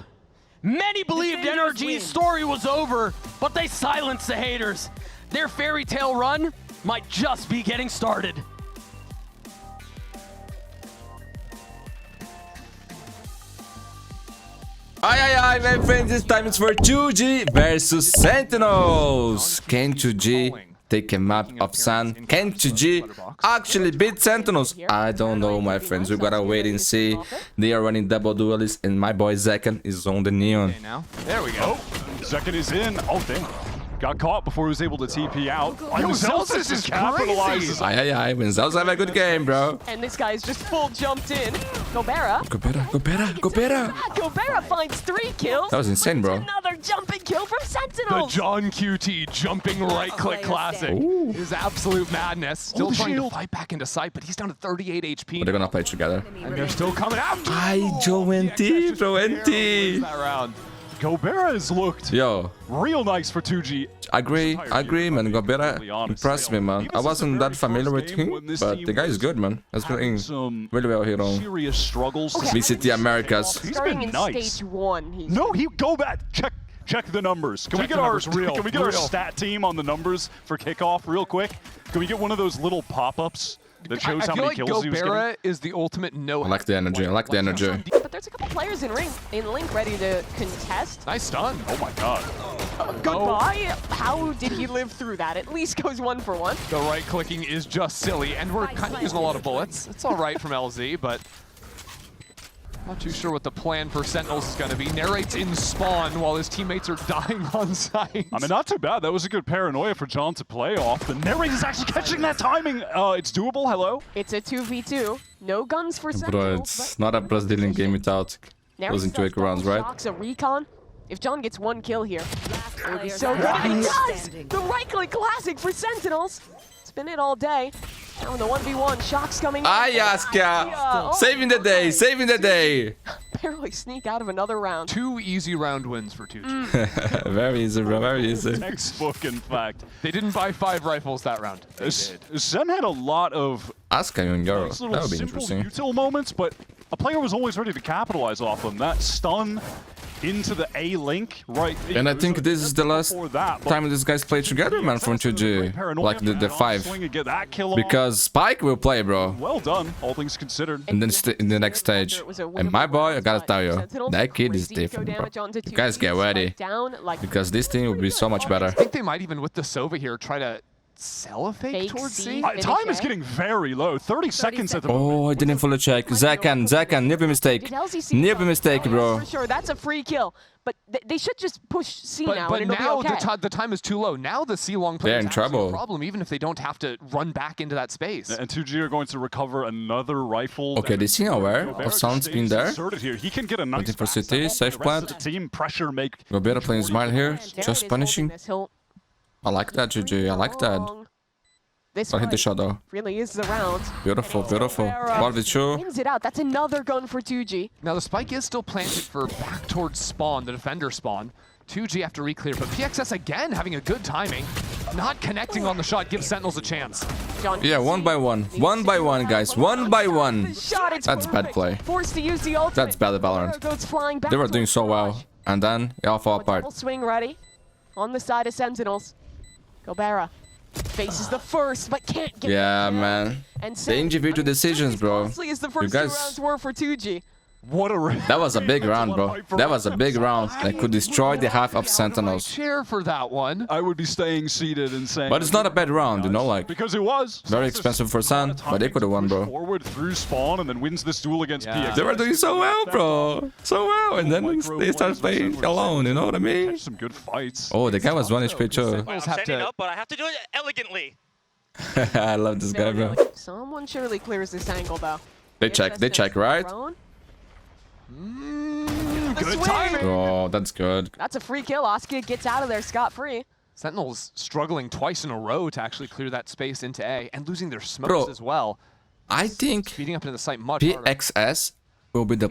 Many believed Defenders NRG's win. story was over, but they silenced the haters. Their fairy tale run might just be getting started. Aye, my friends, this time it's for 2G versus Sentinels. Can 2G take a map of Sun? Can 2G actually beat Sentinels? I don't know, my friends. We gotta wait and see. They are running double duelists, and my boy Zekan is on the neon. Now, there we go. Second is in. Oh, dang. Got caught before he was able to TP out. Yo, Zelsis is capitalizes. Aye, when Zel's have a good game, bro. And this guy's just full jumped in. Gobera. Go better. Gobera finds 3 kills. That was insane, bro. Another jumping kill from The Sentinels. John QT jumping right-click classic Ooh. is absolute madness. Still the trying shield. to fight back into sight, but he's down to 38 HP. But they're gonna play together. And they're still coming after him. Aye, Joe NT, bro, Wins NT. that round. Gobera has looked Yo, real nice for 2G. agree, man. Gobera impressed me, man. I wasn't that familiar with him, but the guy is good, man. He's playing Some really well here on serious struggles. VCT Americas. He's Starting been in nice. stage 1. He's No, go back. Check the numbers. Can we get our Can we get our real. stat team on the numbers for kickoff real quick? Can we get one of those little pop-ups that shows how I feel many like kills he was getting? Gobera is the ultimate no. I like the energy. But there's a couple players in Link ready to contest. Nice stun. Oh my god. Goodbye. How did he live through that? At least goes 1 for 1. The right clicking is just silly, and we're kind of using a lot of bullets. It's all right from LZ, but not too sure what the plan for Sentinels is going to be. Narrates in spawn while his teammates are dying on site. I mean, not too bad. That was a good paranoia for John to play off. The narrate is actually catching that timing. It's doable. Hello. It's a 2v2. No guns for Bro, Sentinels. it's not a Brazilian game without losing to 8 rounds, right? Shocks a recon. If John gets 1 kill here, Last it would be player so good. standing. And he does! Standing. The right-click classic for Sentinels. It's been it all day. Now in the 1v1, Shocks coming in. Aye, Aska. Oh, Saving the day, saving the day. barely sneak out of another round. 2 easy round wins for 2G. Very easy, bro, very easy. Textbook, in fact. They didn't buy 5 rifles that round. They did. Zen had a lot of Aska and Yoro, nice that little would be simple interesting. util moments, but a player was always ready to capitalize off them. That stun into the A link, right? And I think this is the last time these guys play together, man, from 2G. Like the 5. Because Spike will play, bro. Well done, all things considered. And then in the next stage. And my boy, I gotta tell you, that kid is different, bro. You guys get ready. Because this team will be so much better. I think they might even, with the Sova here, try to sell a fake towards C? Time is getting very low. 30 seconds at the moment. Oh, I didn't fully check. Zakan, never mistake. Did LZ see Never something? mistake, Oh, bro. For sure, that's a free kill. But they should just push C now, But and it'll now be okay. the time is too low. Now the C-long They're player in is actually trouble. a problem, even if they don't have to run back into that space. And 2G are going to recover another rifle. Okay, they seem aware of sounds being there. Here. He can get a nice Waiting for backside. CT, safe The rest of plant. the team pressure make. Gobera playing smart here, And Darren just is punishing. holding this. He'll I like that, GG. I like that. This Don't hit the fight shot though. really is the round. Beautiful, beautiful. Gobera 1v2. wins it out. That's another gun for 2G. Now the spike is still planted for back towards spawn, the defender spawn. 2G have to re-clear, but PXS again having a good timing. Not connecting on the shot gives Sentinels a chance. John Yeah, 1 by 1. 1 by 1, guys. 1 by 1. Shot, it's That's bad perfect. play. Forced to use the ultimate. That's bad at Valorant. Goes flying back They were towards doing so well. Barrage. And then, it all fall apart. Double swing ready on the side of Sentinels. Gobera faces the first, but can't get Yeah, the kill. man. And The individual decisions, bro. Costly as the first guys- 2 rounds were for 2G. What a That was a big round, bro. That was a big round that could destroy the half of Sentinels. Chair for that one. I would be staying seated and saying. But it's not a bad round, you know, like, Because it was. very expensive for Sun, but they could have won, bro. Forward through spawn and then wins this duel against Yeah. PX. They were doing so well, bro. So well, and then they start playing alone, you know what I mean? Catch some good fights. Oh, the guy was 1 HP too. I'm Sentinels have standing to- up, but I have to do it elegantly. I love this guy, bro. Someone surely clears this angle, though. They check, right? Good timing. Oh, that's good. That's a free kill. Oscar gets out of there scot-free. Sentinels struggling twice in a row to actually clear that space into A and losing their smokes Bro. as well. I think Speeding up into the site much harder. PXS will be the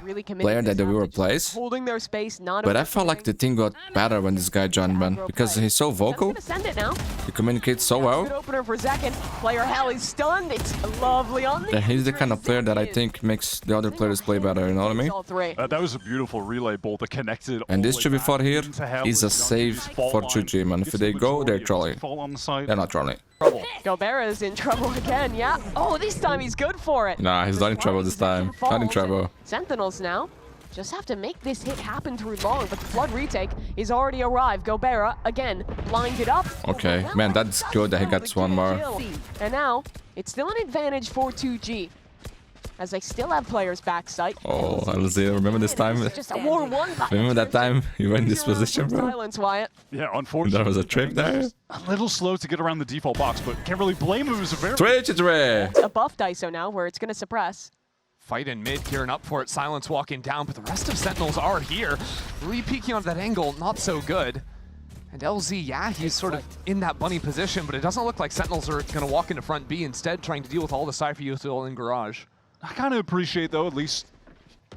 Really committed player to that this we round. replace. Holding their space, not But I felt like the thing got better when this guy joined, man. Because he's so vocal, Gonna send it now. he communicates so Good well. opener for Zekin. Player Hallie's stunned. It's lovely on the That he's the kind of player that I think makes the other players play better, you know what I mean? All three. That was a beautiful relay bolt that connected. And this all the way 2v4 back here into hell is a with save Dungeon's fault for line. 2G, man. If Gets they the go, they're majority of his trolling. fault on the side. They're not trolling. Gobera's in trouble again, yeah. Oh, this time he's good for it. Nah, he's not in trouble this time. Not in trouble. Sentinels now just have to make this hit happen through long, but the flood retake is already arrived. Gobera, again, blinded up. Okay, man, that's good that he gets one more. And now, it's still an advantage for 2G, as they still have players backside. Oh, LZ, remember this time? It's just a war one. Remember that time you were in this position, bro? Silence, Wyatt. Yeah, unfortunately. There was a trip there. A little slow to get around the default box, but can't really blame him. It was a very. Twitch, it's rare. A buff Daiso now, where it's going to suppress. Fight in mid, gearing up for it. Silence walking down, but the rest of Sentinels are here. Really peeking on that angle, not so good. And LZ, yeah, he's sort of in that bunny position, but it doesn't look like Sentinels are going to walk into front B, instead trying to deal with all the Cypher util in garage. I kind of appreciate, though, at least,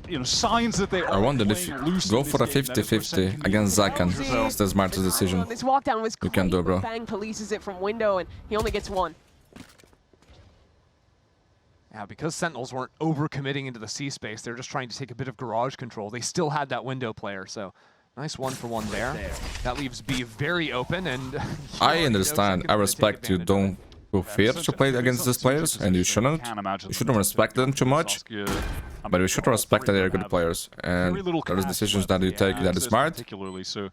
you know, signs that they are. I wondered if you playing loose go in for a this game, that is 50-50 against Zakan. It's the smartest decision. This walkdown was You can do it, bro. Bang polices it from window, and he only gets one. Yeah, because Sentinels weren't overcommitting into the C space, they're just trying to take a bit of garage control. They still had that window player, so nice 1-for-1 there. That leaves B very open, and I understand. I respect you. Don't go fear to play against these players, and you shouldn't. You shouldn't respect them too much. But you should respect that they're good players. And there is decisions that you take that is smart,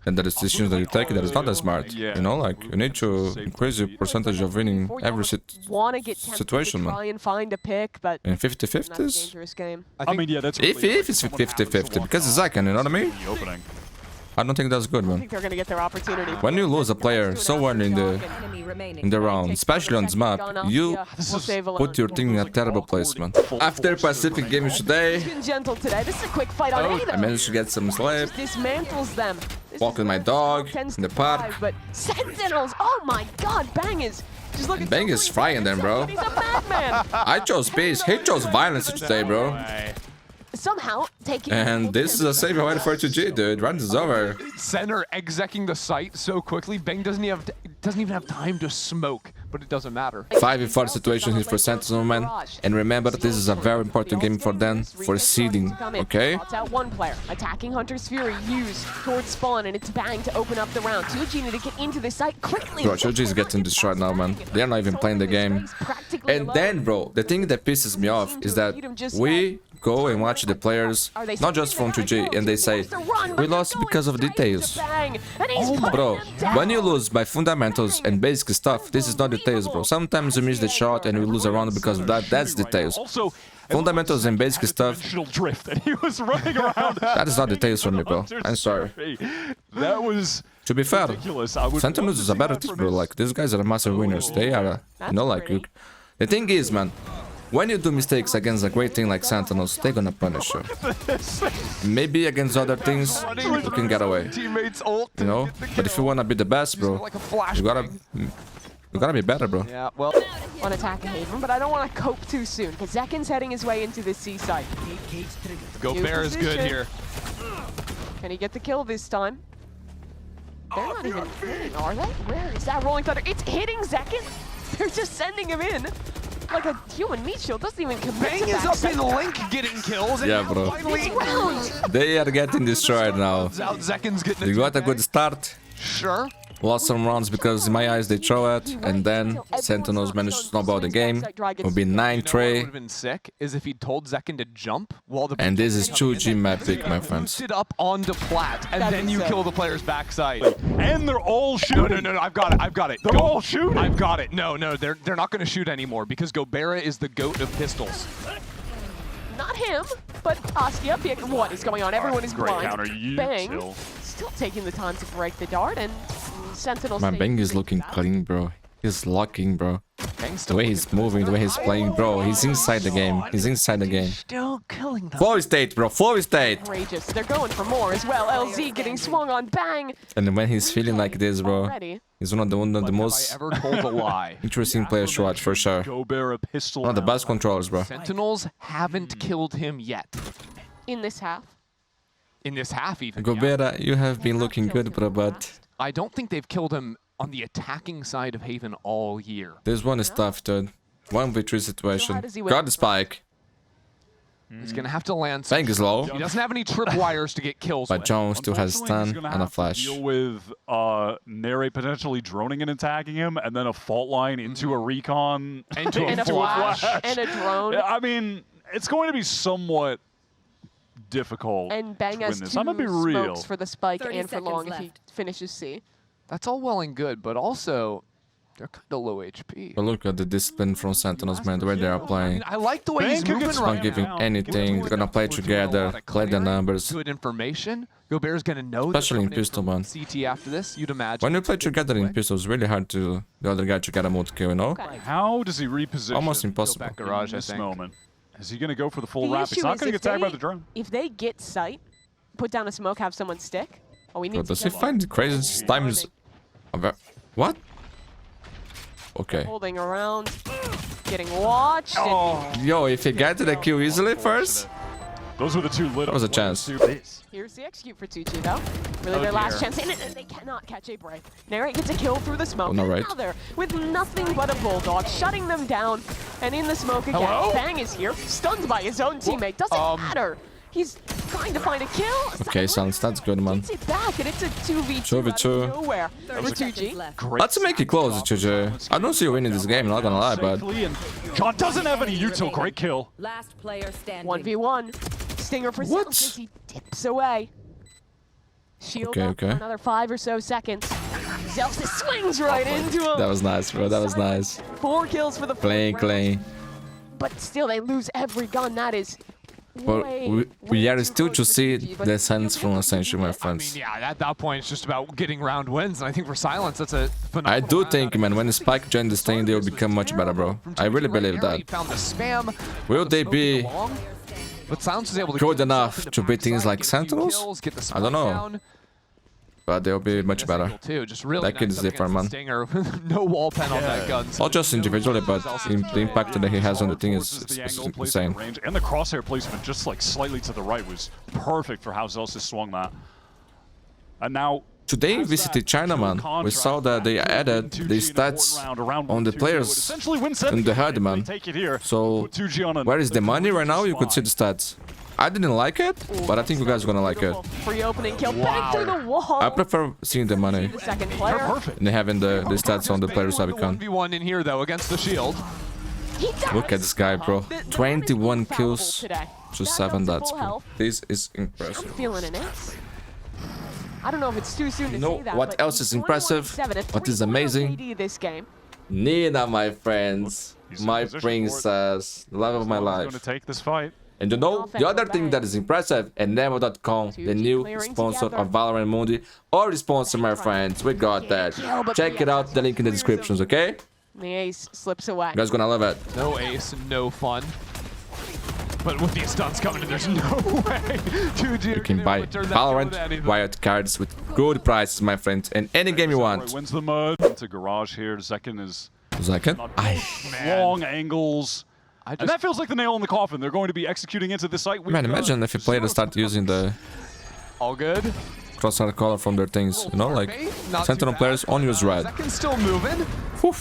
and there is decisions that you take that is not that smart. You know, like, you need to increase your percentage of winning every Want to get tempted situation, to man. try and find a pick, but And that's a 50-50s? dangerous game. I mean, yeah, that's If it's 50-50, because it's Zakan, you know what I mean? the opening. I don't think that's good, I man. think they're going to get their opportunity. When you lose a player so early in the round, especially on this map, you put your team in a terrible place, man. After Pacific Games today, Gentle today. This is a quick fight on A, though. I managed to get some sleep, Dismantles them. This walking is my where dog tends in the to park. thrive, But Sentinels, oh my god, Bang is just looking. Bang is frying them, bro. He's a madman. I chose peace, he chose violence today, bro. Somehow taking. And this is a save away for 2G, dude. Round is over. Center execing the site so quickly, Bang doesn't even have time to smoke, but it doesn't matter. 5v4 situation here for Sentinel, man. And remember, this is a very important game for them, for seeding, okay? Shots out one player. Attacking Hunter's Fury used towards spawn, and it's Bang to open up the round. 2G need to get into the site quickly. Bro, 2G is getting destroyed now, man. They're not even playing the game. And then, bro, the thing that pisses me off is that we go and watch the players, not just from 2G, and they say, we lost because of details. Bro, when you lose by fundamentals and basic stuff, this is not details, bro. Sometimes you miss the shot and you lose a round because of that. That's details. Also, Fundamentals and basic stuff. Drift, and he was running around. That is not details for me, bro. I'm sorry. That was To be fair, ridiculous. Sentinels is a better team, bro. Like, these guys are massive winners. They are, you know, like, the thing is, man, when you do mistakes against a great team like Sentinels, they're gonna punish you. Maybe against other teams, you can get away. You know? But if you wanna be the best, bro, you gotta be better, bro. Yeah, well, On attack Haven, but I don't want to cope too soon because Zekken's heading his way into the C site. Gobert is good here. Can he get the kill this time? They're not even hitting, are they? Where is that Rolling Thunder? It's hitting Zekken. They're just sending him in. Like a human meat shield doesn't even commit Bang to is back up in Link getting kills. Yeah, and now bro. finally They are getting destroyed now. Zekken's getting They got a good start. Sure. Lost some rounds because in my eyes they throw it, and then Sentinels managed to snowball the game. It would be 9-3. What would have been sick is if he told Zekken to jump while the And this is 2G map pick, my friends. Sit up onto plat, and then you kill the player's backside. And they're all shooting. No, I've got it. They're all shooting. I've got it. No, they're not going to shoot anymore because Gobert is the GOAT of pistols. Not him, but Askia. What is going on? Everyone is Great blind. counter. You Bang. chill. Still taking the time to break the dart, and Sentinels. My Bang is looking clean, bro. He's locking, bro. The way he's moving, the way he's playing, bro. He's inside the game. He's inside the game. Still killing them. Flow state, bro. Flow state. Outrageous. They're going for more as well. LZ getting swung on. Bang. And when he's feeling like this, bro, Already. he's one of the most Ever told a lie? interesting players to watch for sure. Gobert a pistol. One of the best controllers, bro. Sentinels haven't killed him yet. In this half. In this half, even. Gobert, you have been looking good, bro, but I don't think they've killed him on the attacking side of Haven all year. this one is tough, dude. 1v3 situation. how does he win? Got the spike. He's gonna have to land. Some Bang is low, He doesn't have any tripwires to get kills but with. Jones still has Unfortunately, he's stun gonna and a have to flash. Deal with Nere potentially droning and attacking him, and then a fault line into a recon, Into And a flash. And a drone. Yeah, I mean, it's going to be somewhat difficult And Bang to win has this. two I'm gonna be real. smokes for the spike 30 and for seconds long if he left. finishes C. That's all well and good, but also they're kind of low HP. But look at the discipline from Sentinels, man, the way they are I playing. mean, I like the way Bang he's could moving get right Not giving now. anything. They're gonna play We're doing a lot together, of play the clearing, numbers. Good information. Gobert's gonna know. Especially in they're coming pistol, from man. CT after this, you'd imagine. When you play together in pistols, it's really hard to the other guy to get a multi kill, you know? How does he reposition? Almost impossible. Back garage, in I this think. moment? Is he going to go for the full The wrap? He's issue not is going to if get tagged by they- the drone. If they get sight, put down a smoke, have someone stick. Oh, we need Bro, to does he get find crazy times? What? Okay. holding around, getting watched. And Yo, if he got to the kill easily first, Those were the two lit. That was a chance. here's the execute for 2G though. Really their last chance, and they cannot catch a break. Narrate gets a kill through the smoke. Oh, no, right. Another with nothing but a bulldog, shutting them down, and in the smoke again. Hello? Bang is here, stunned by his own teammate. Doesn't matter. He's trying to find a kill. okay, Sans, that's good, man. Gets it back, and it's a 2v2 2v2. out of nowhere. For 30 seconds 2G. left. Let's make it close, GG. I don't see you winning this game, not gonna lie, but And John doesn't have any util. Great kill. Last player standing. 1v1. Stinger for What? Zelf as he dips away. Shield Okay, up for okay. another 5 or so seconds. Zelf just swings right into him. that was nice, bro. That was nice. 4 kills for the Playing first round. clean. But still, they lose every gun. That is But way, we way are too still close to for see 2G, but the sense from Ascension, my I mean, friends. yeah, at that point, it's just about getting round wins, and I think for Silence, that's a phenomenal I do round think, out of man, it. when Spike joined this thing, they will become much better, bro. From I really 2G right believe there, that. He found the spam. Will the they smoke be along, but Silence was able to good get enough himself to into beat things backside, like get a few Sentinels? kills, get the I don't spike know. down. But they'll be much better. Too. Just really That kid nice is up different, against man. the Stinger. No wall pen on that gun. so Not just individually, but the impact that he has on the thing is Forces the it's angle, placement, insane. range, and the crosshair placement just like slightly to the right was perfect for how Zelsis swung that. And now Today in VCT China, man, we saw that they added the stats on the players in the HUD, man. So, where is the money right now? You could see the stats. I didn't like it, but I think you guys are gonna like it. Free opening kill. Back through the wall. I prefer seeing the money The second player. and having the stats on the players' icon. 1v1 in here, though, against the shield. He does. Look at this guy, bro. The man is 21 infallible kills today. to That 7 goes to deaths. full Bro. health. This is I'm impressive. feeling an ace. I don't know if it's too soon to You know say that. what but else is impressive? 21-7, a What is 3-1 amazing? KD this game. Nina, my friends. He's in My position for it. princess. Love of my He's going life. to take this fight. And you know, the other thing that is impressive, Endeavor.com, the new clearing sponsor together. of Valorant Mundi, or the sponsor, my friends. We got that. Check it out, the link in the descriptions, okay? The ace slips away. You guys gonna love it. No ace, no fun. But with these stuns coming in, there's no way 2G You can buy Valorant Riot cards with good prices, my friends, in any game you want. Wins the mud. Into garage here. Zekin is Second. long angles. I And that feels like the nail in the coffin. They're going to be executing into the site. Man, imagine if a player start using the all good. cross-out color from their things, you know, like Not too Sentinel bad. players on use red. Zekin's still moving.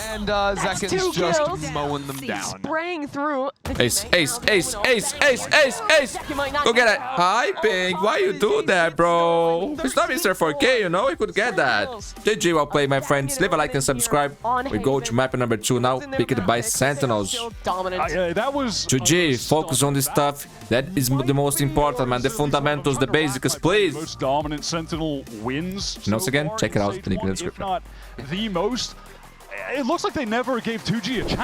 And That's Zekin's 2 just kills. mowing them down. Spraying through. the Ace, teammate. ace, Now ace, going ace, over. ace, ace, ace. Zekin might not Go get get it. Hi, Pink. Why you do that, bro? It's not Mr. 4K, you know? You could get that. GG, well played, my friends. Leave a like and subscribe. We go to map number 2 now, picked by Sentinels. Still dominant. that was... GG, focus on this stuff. That is the most important, man. The fundamentals, the basics, please. Most dominant Sentinel wins. And once so again, far check it out, stage the link in the one, if description. not the most. It looks like they never gave 2G a chance.